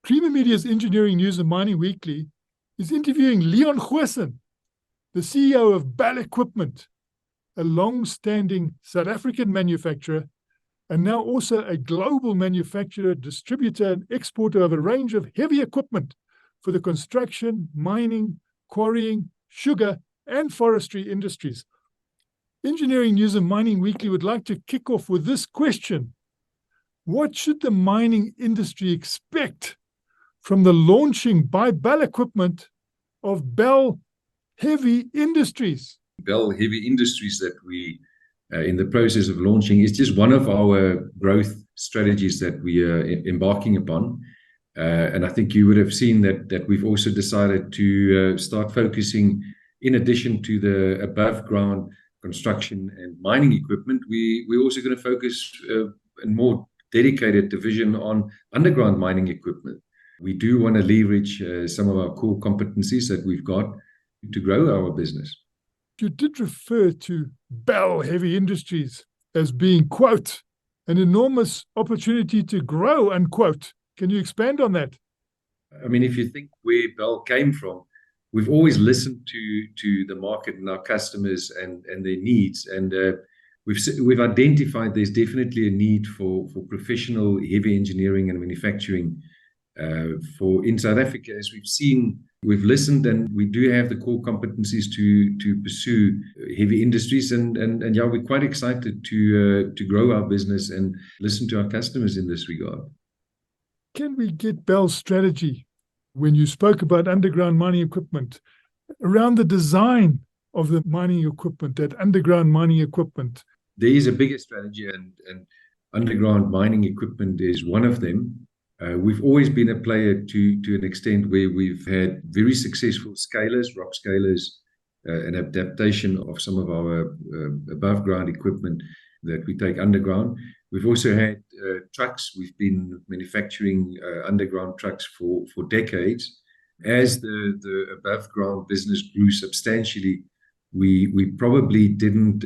Creamer Media's Engineering News and Mining Weekly is interviewing Leon Goosen, the CEO of Bell Equipment, a long-standing South African manufacturer and now also a global manufacturer, distributor, and exporter of a range of heavy equipment for the construction, mining, quarrying, sugar, and forestry industries. Engineering News and Mining Weekly would like to kick off with this question: what should the mining industry expect from the launching by Bell Equipment of Bell Heavy Industries? Bell Heavy Industries that we in the process of launching is just one of our growth strategies that we are embarking upon. And I think you would have seen that we've also decided to start focusing, in addition to the above ground construction and mining equipment, we're also going to focus a more dedicated division on underground mining equipment. We do want to leverage some of our core competencies that we've got to grow our business. You did refer to Bell Heavy Industries as being, quote, an enormous opportunity to grow, unquote. Can you expand on that? I mean, if you think where Bell came from, we've always listened to the market and our customers and their needs. And we've identified there's definitely a need for professional heavy engineering and manufacturing in South Africa. As we've seen, we've listened, and we do have the core competencies to pursue heavy industries. And yeah, we're quite excited to grow our business and listen to our customers in this regard. Can we get Bell's strategy, when you spoke about underground mining equipment, around the design of the mining equipment, that underground mining equipment? There is a bigger strategy, and underground mining equipment is one of them. We've always been a player to an extent where we've had very successful scalers, rock scalers, and adaptation of some of our above ground equipment that we take underground. We've also had trucks. We've been manufacturing underground trucks for decades. As the above ground business grew substantially, we probably didn't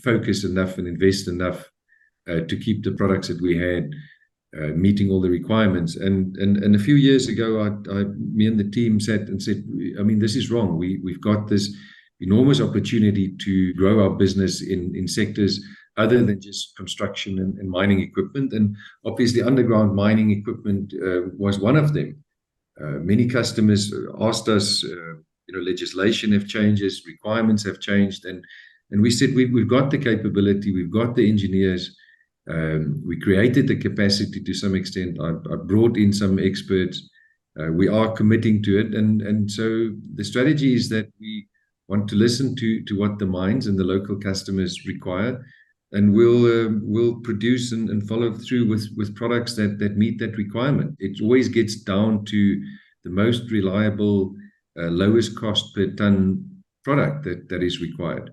focus enough and invest enough to keep the products that we had meeting all the requirements. And a few years ago, me and the team sat and said, I mean, this is wrong. We've got this enormous opportunity to grow our business in sectors other than just construction and mining equipment. And obviously, underground mining equipment was one of them. Many customers asked us, legislation have changed, requirements have changed. And we said, we've got the capability, we've got the engineers. We created the capacity to some extent. I brought in some experts. We are committing to it. And so the strategy is that we want to listen to what the mines and the local customers require. And we'll produce and follow through with products that meet that requirement. It always gets down to the most reliable, lowest cost per ton product that is required.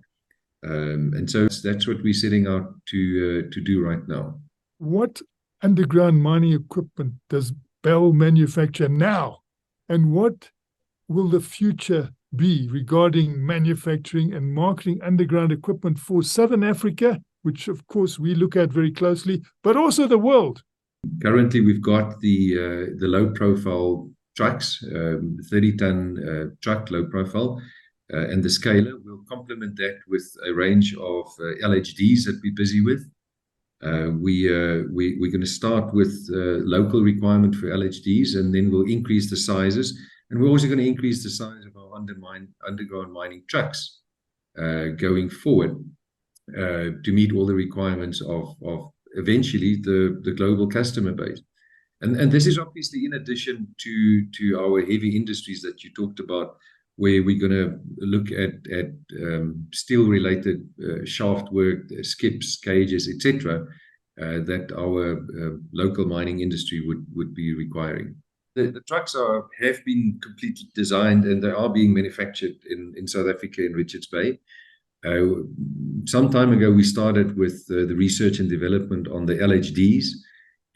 And so that's what we're setting out to do right now. What underground mining equipment does Bell manufacture now? And what will the future be regarding manufacturing and marketing underground equipment for Southern Africa, which of course we look at very closely, but also the world? Currently, we've got the low profile trucks, 30-ton truck, low profile. And the scaler will complement that with a range of LHDs that we're busy with. We're going to start with local requirement for LHDs, and then we'll increase the sizes. And we're also going to increase the size of our underground mining trucks going forward to meet all the requirements of eventually the global customer base. And this is obviously in addition to our heavy industries that you talked about, where we're going to look at steel-related shaft work, skips, cages, etc., that our local mining industry would be requiring. The trucks have been completely designed, and they are being manufactured in South Africa, in Richards Bay. Some time ago, we started with the research and development on the LHDs.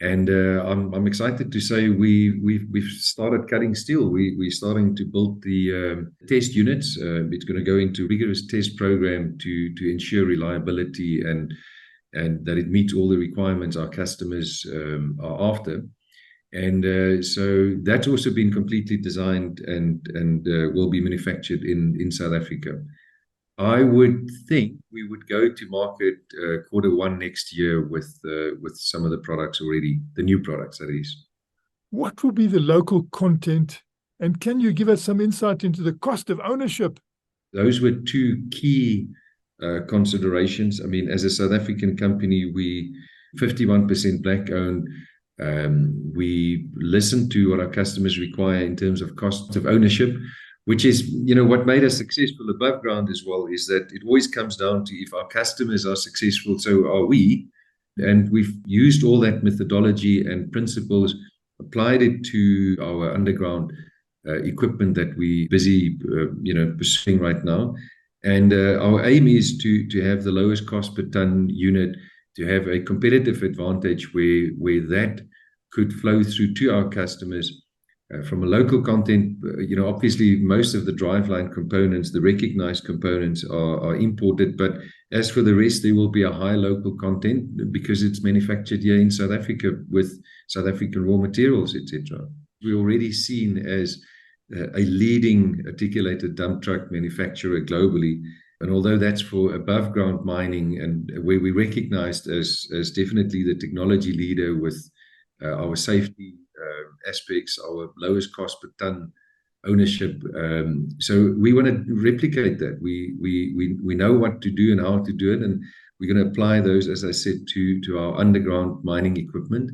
And I'm excited to say we've started cutting steel. We're starting to build the test units. It's going to go into a rigorous test program to ensure reliability and that it meets all the requirements our customers are after. And so that's also been completely designed and will be manufactured in South Africa. I would think we would go to market Q1 next year with some of the products already, the new products, that is. What will be the local content? And can you give us some insight into the cost of ownership? Those were two key considerations. I mean, as a South African company, we 51% black owned. We listen to what our customers require in terms of cost of ownership, which is, what made us successful above ground as well, is that it always comes down to if our customers are successful, so are we. And we've used all that methodology and principles, applied it to our underground equipment that we're busy, pursuing right now. And our aim is to have the lowest cost per ton unit, to have a competitive advantage where that could flow through to our customers. From a local content, obviously most of the driveline components, the recognized components are imported, but as for the rest, there will be a high local content because it's manufactured here in South Africa with South African raw materials, etc. We're already seen as a leading articulated dump truck manufacturer globally. And although that's for above ground mining, and where we're recognized as definitely the technology leader with our safety aspects, our lowest cost per ton ownership. So we want to replicate that. We know what to do and how to do it, and we're going to apply those, as I said, to our underground mining equipment.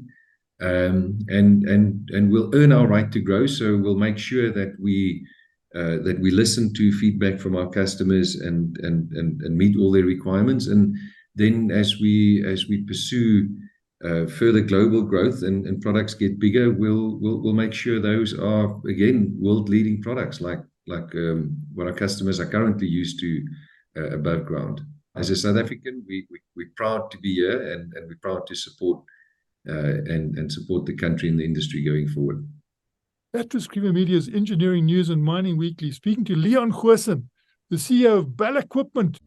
And we'll earn our right to grow. So we'll make sure that we listen to feedback from our customers and meet all their requirements. And then as we pursue further global growth and products get bigger, we'll make sure those are, again, world-leading products like what our customers are currently used to above ground. As a South African, we're proud to be here, and we're proud to support and support the country and the industry going forward. That was Creamer Media's Engineering News and Mining Weekly, speaking to Leon Goosen, the CEO of Bell Equipment.